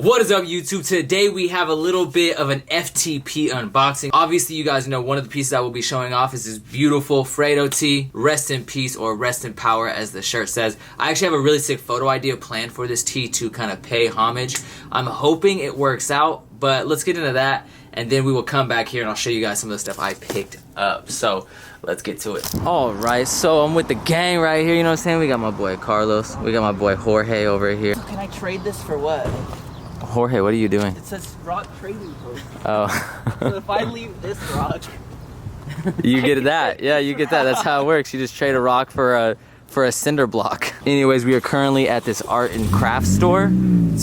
What is up, YouTube? Today we have a little bit of an FTP unboxing. Obviously, you guys know one of the pieces I will be showing off is this beautiful Fredo tee. Rest in peace, or rest in power, as the shirt says. I actually have a really sick photo idea planned for this tee to kind of pay homage. I'm hoping it works out, but let's get into that, and then we will come back here and I'll show you guys some of the stuff I picked up. So let's get to it. All right, so I'm with the gang right here, you know what I'm saying? We got my boy Carlos, we got my boy Jorge over here. So can I trade this for what? Jorge, what are you doing? It says rock trading post. Oh. So if I leave this rock, you get that. Yeah, you get that. That's how it works. You just trade a rock for a cinder block. Anyways, we are currently at this art and craft store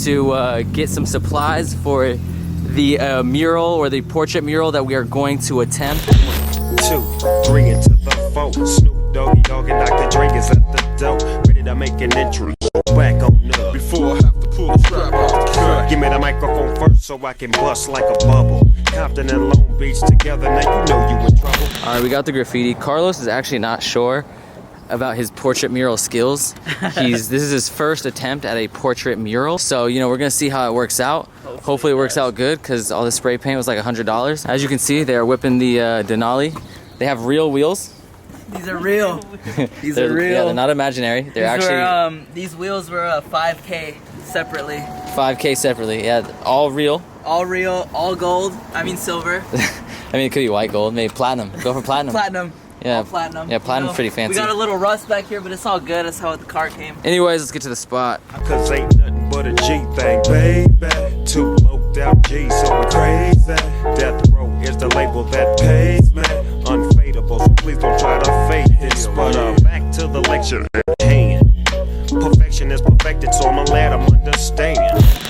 to get some supplies for the mural, or the portrait mural that we are going to attempt. 2, 3 into the 4. Snoop Doggy Dogg and Dr. Dre is at the door, ready to make an entry. Back on up before I have to pull the strap off the cut. Give me the microphone first so I can bust like a bubble. Compton and Long Beach together, now you know you in trouble. All right, we got the graffiti. Carlos is actually not sure about his portrait mural skills. This is his first attempt at a portrait mural, so you know, we're gonna see how it works out. Hopefully it works out good, because all the spray paint was like $100. As you can see, they are whipping the Denali. They have real wheels. these are real. These are real. Yeah, they're not imaginary. They're these wheels were 5K separately. 5K separately. Yeah, all real. All real, all gold. I mean silver. I mean, it could be white gold, maybe platinum. Go for platinum. Platinum. Yeah, all platinum. Yeah, platinum's, you know, pretty fancy. We got a little rust back here, but it's all good. That's how the car came. Anyways, let's get to the spot. Cause ain't nothing but a G thing, baby. 2 loped out G, so we're crazy. Death Row is the label that pays me. Unfadable, so please don't try to fade this. But back to the lecture at hand. Perfection is perfected, so I'ma let them understand.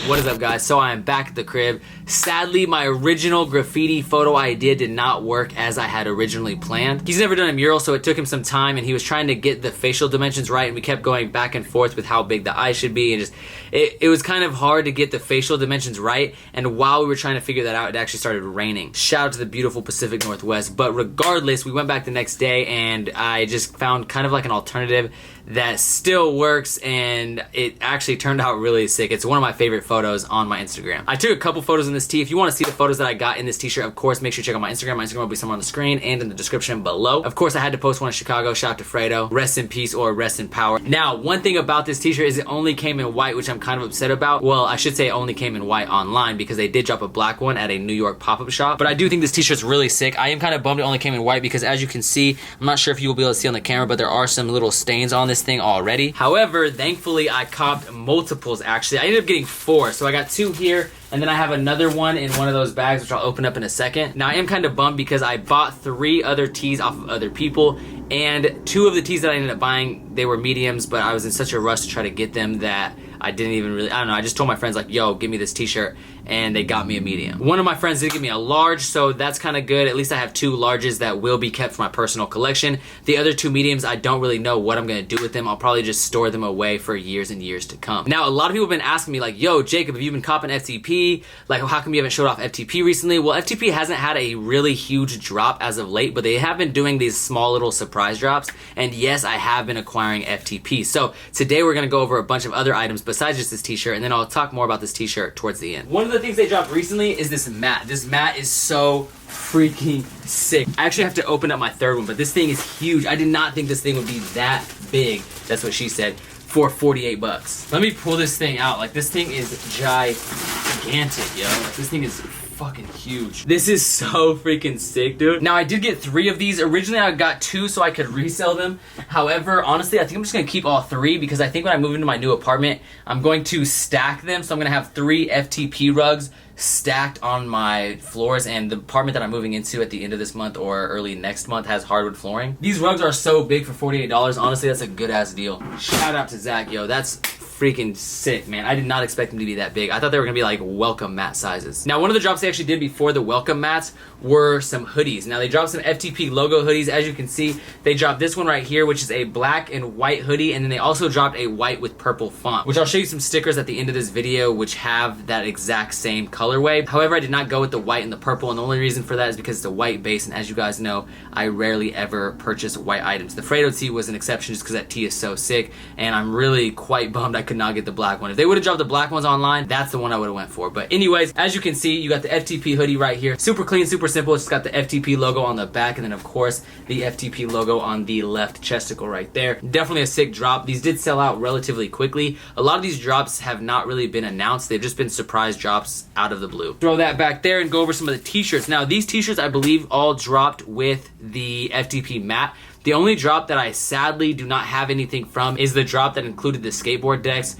What is up, guys? So I am back at the crib. Sadly, my original graffiti photo idea did not work as I had originally planned. He's never done a mural, so it took him some time, and he was trying to get the facial dimensions right, and we kept going back and forth with how big the eye should be, and just it was kind of hard to get the facial dimensions right. And while we were trying to figure that out, it actually started raining. Shout out to the beautiful Pacific Northwest. But regardless, we went back the next day, and I just found kind of like an alternative that still works, and it actually turned out really sick. It's one of my favorite photos on my Instagram. I took a couple photos in this tee. If you want to see the photos that I got in this t-shirt, of course, make sure you check out my Instagram. My Instagram will be somewhere on the screen and in the description below. Of course, I had to post one in Chicago. Shout out to Fredo. Rest in peace, or rest in power. Now, one thing about this t-shirt is it only came in white, which I'm kind of upset about. Well, I should say it only came in white online, because they did drop a black one at a New York pop-up shop. But I do think this t-shirt's really sick. I am kind of bummed it only came in white, because as you can see, I'm not sure if you will be able to see on the camera, but there are some little stains on this thing already. However, thankfully, I copped multiples, actually. I ended up getting 4, so I got 2 here, and then I have another one in one of those bags, which I'll open up in a second. Now, I am kind of bummed because I bought 3 other tees off of other people, and 2 of the tees that I ended up buying, they were mediums, but I was in such a rush to try to get them that I didn't even really, I don't know, I just told my friends, like, yo, give me this t-shirt, and they got me a medium. One of my friends did give me a large, so that's kind of good. At least I have 2 larges that will be kept for my personal collection. The other 2 mediums, I don't really know what I'm gonna do with them. I'll probably just store them away for years and years to come. Now, a lot of people have been asking me, like, yo, Jacob, have you been copping FTP? Like, how come you haven't showed off FTP recently? Well, FTP hasn't had a really huge drop as of late, but they have been doing these small little surprise drops, and yes, I have been acquiring FTP. So today we're gonna go over a bunch of other items besides just this t-shirt, and then I'll talk more about this t-shirt towards the end. One of the things they dropped recently is this mat. This mat is so freaking sick. I actually have to open up my 3rd one, but this thing is huge. I did not think this thing would be that big. That's what she said. For 48 bucks. Let me pull this thing out. Like, this thing is gigantic, yo. Like, this thing is fucking huge. This is so freaking sick, dude. Now, I did get 3 of these. Originally, I got 2 so I could resell them. However, honestly, I think I'm just gonna keep all 3, because I think when I move into my new apartment, I'm going to stack them. So I'm gonna have 3 FTP rugs stacked on my floors, and the apartment that I'm moving into at the end of this month or early next month has hardwood flooring. These rugs are so big for $48. Honestly, that's a good ass deal. Shout out to Zach, yo. That's freaking sick, man. I did not expect them to be that big. I thought they were gonna be like welcome mat sizes. Now, one of the drops they actually did before the welcome mats were some hoodies. Now, they dropped some FTP logo hoodies. As you can see, they dropped this one right here, which is a black and white hoodie, and then they also dropped a white with purple font, which I'll show you some stickers at the end of this video which have that exact same colorway. However, I did not go with the white and the purple, and the only reason for that is because it's a white base, and as you guys know, I rarely ever purchase white items. The Fredo tee was an exception just because that tee is so sick, and I'm really quite bummed I I could not get the black one. If they would have dropped the black ones online, that's the one I would have went for. But anyways, as you can see, you got the FTP hoodie right here. Super clean, super simple. It's just got the FTP logo on the back, and then of course the FTP logo on the left chesticle right there. Definitely a sick drop. These did sell out relatively quickly. A lot of these drops have not really been announced. They've just been surprise drops out of the blue. Throw that back there and go over some of the t-shirts. Now these t-shirts I believe all dropped with the FTP mat. The only drop that I sadly do not have anything from is the drop that included the skateboard decks.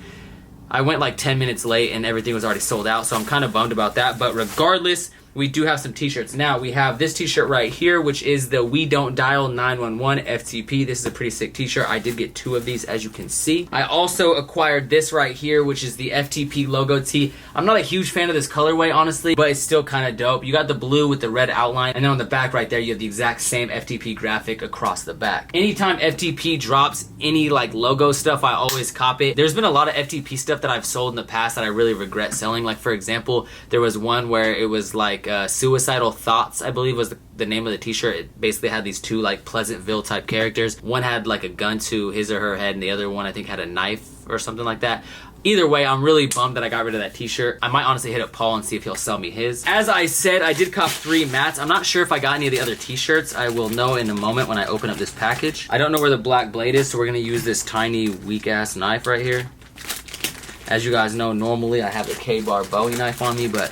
I went like 10 minutes late and everything was already sold out, so I'm kind of bummed about that. But regardless, we do have some t-shirts. Now we have this t-shirt right here, which is the We Don't Dial 911 FTP. This is a pretty sick t-shirt. I did get 2 of these, as you can see. I also acquired this right here, which is the FTP logo tee. I'm not a huge fan of this colorway, honestly, but it's still kind of dope. You got the blue with the red outline, and then on the back right there, you have the exact same FTP graphic across the back. Anytime FTP drops any like logo stuff, I always cop it. There's been a lot of FTP stuff that I've sold in the past that I really regret selling. Like for example, there was one where it was like Suicidal Thoughts, I believe was the name of the t-shirt. It basically had these 2 like Pleasantville type characters. One had like a gun to his or her head, and the other one I think had a knife or something like that. Either way, I'm really bummed that I got rid of that t-shirt. I might honestly hit up Paul and see if he'll sell me his. As I said, I did cop 3 mats. I'm not sure if I got any of the other t-shirts. I will know in a moment when I open up this package. I don't know where the black blade is, so we're gonna use this tiny weak ass knife right here. As you guys know, normally I have a K-bar Bowie knife on me, but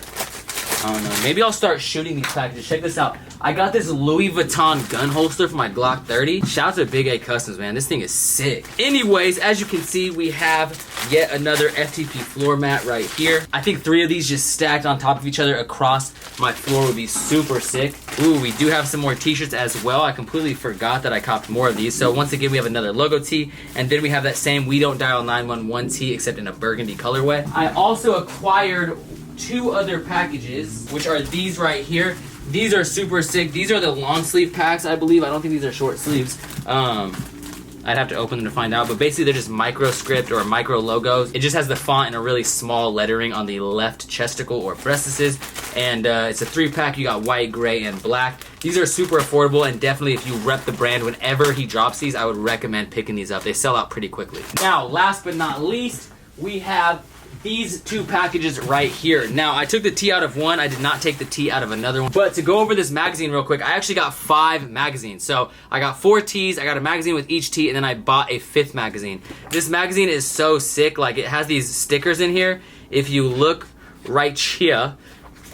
I don't know. Maybe I'll start shooting these packages. Check this out. I got this Louis Vuitton gun holster for my Glock 30. Shout out to Big A Customs, man. This thing is sick. Anyways, as you can see, we have yet another FTP floor mat right here. I think 3 of these just stacked on top of each other across my floor would be super sick. Ooh, we do have some more t-shirts as well. I completely forgot that I copped more of these. So once again, we have another logo tee, and then we have that same We Don't Dial 911 tee, except in a burgundy colorway. I also acquired 2 other packages, which are these right here. These are super sick. These are the long sleeve packs, I believe. I don't think these are short sleeves. I'd have to open them to find out, but basically they're just micro script or micro logos. It just has the font and a really small lettering on the left chesticle or breastises, and it's a 3-pack. You got white, gray, and black. These are super affordable, and definitely if you rep the brand whenever he drops these, I would recommend picking these up. They sell out pretty quickly. Now, last but not least, we have these 2 packages right here. Now, I took the T out of one. I did not take the T out of another one. But to go over this magazine real quick, I actually got 5 magazines. So I got 4 T's, I got a magazine with each T, and then I bought a 5th magazine. This magazine is so sick. Like, it has these stickers in here. If you look right here,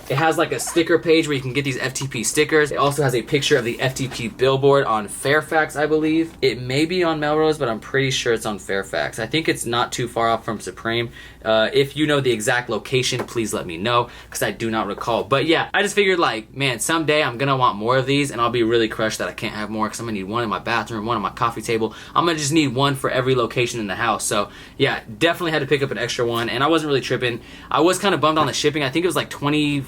it has like a sticker page where you can get these FTP stickers. It also has a picture of the FTP billboard on Fairfax, I believe. It may be on Melrose, but I'm pretty sure it's on Fairfax. I think it's not too far off from Supreme. If you know the exact location, please let me know, because I do not recall. But yeah, I just figured like, man, someday I'm gonna want more of these, and I'll be really crushed that I can't have more, because I'm gonna need one in my bathroom, one on my coffee table. I'm gonna just need one for every location in the house. So yeah, definitely had to pick up an extra one, and I wasn't really tripping. I was kind of bummed on the shipping. I think it was like $20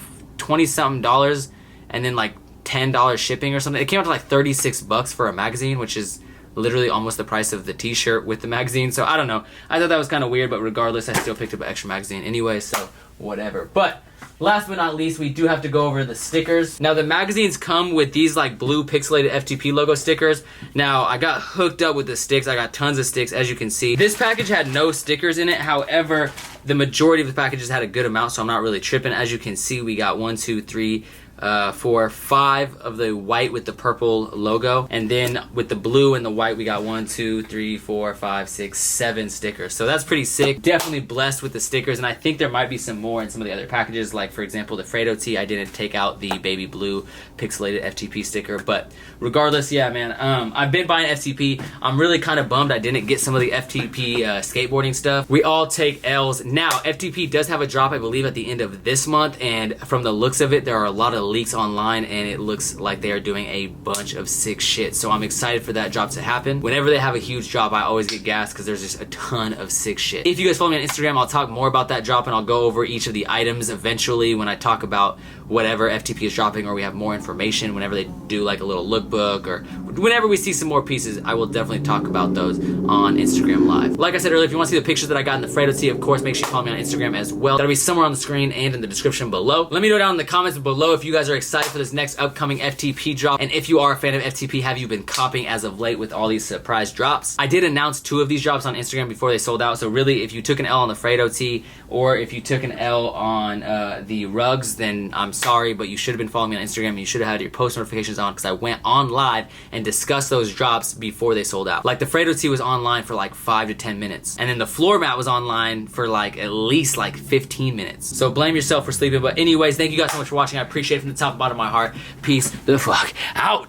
something dollars, and then like $10 shipping or something. It came out to like $36 for a magazine, which is literally almost the price of the t-shirt with the magazine. So I don't know. I thought that was kind of weird, but regardless, I still picked up an extra magazine anyway, so whatever. But last but not least, we do have to go over the stickers. Now, the magazines come with these like blue pixelated FTP logo stickers. Now, I got hooked up with the sticks. I got tons of sticks, as you can see. This package had no stickers in it. However, the majority of the packages had a good amount, so I'm not really tripping. As you can see, we got 1, 2, 3, 4, 5 of the white with the purple logo, and then with the blue and the white we got 1, 2, 3, 4, 5, 6, 7 stickers. So that's pretty sick. Definitely blessed with the stickers, and I think there might be some more in some of the other packages, like for example the Fredo tee. I didn't take out the baby blue pixelated FTP sticker, but regardless, yeah man, I've been buying FTP. I'm really kind of bummed I didn't get some of the FTP skateboarding stuff. We all take L's. Now FTP does have a drop, I believe, at the end of this month, and from the looks of it, there are a lot of leaks online, and it looks like they are doing a bunch of sick shit. So I'm excited for that drop to happen. Whenever they have a huge drop, I always get gassed because there's just a ton of sick shit. If you guys follow me on Instagram, I'll talk more about that drop, and I'll go over each of the items eventually when I talk about whatever FTP is dropping, or we have more information whenever they do like a little lookbook, or whenever we see some more pieces, I will definitely talk about those on Instagram Live. Like I said earlier, if you want to see the pictures that I got in the Fredo tee, of course, make sure you follow me on Instagram as well. That'll be somewhere on the screen and in the description below. Let me know down in the comments below if you guys are excited for this next upcoming FTP drop, and if you are a fan of FTP, have you been copying as of late with all these surprise drops? I did announce 2 of these drops on Instagram before they sold out, so really, if you took an L on the Fredo tee, or if you took an L on the rugs, then I'm sorry, but you should have been following me on Instagram, and you should have had your post notifications on, because I went on live and discussed those drops before they sold out. Like the Fredo tee was online for like 5 to 10 minutes, and then the floor mat was online for like at least like 15 minutes. So blame yourself for sleeping. But anyways, thank you guys so much for watching. I appreciate it from the top and bottom of my heart. Peace the fuck out.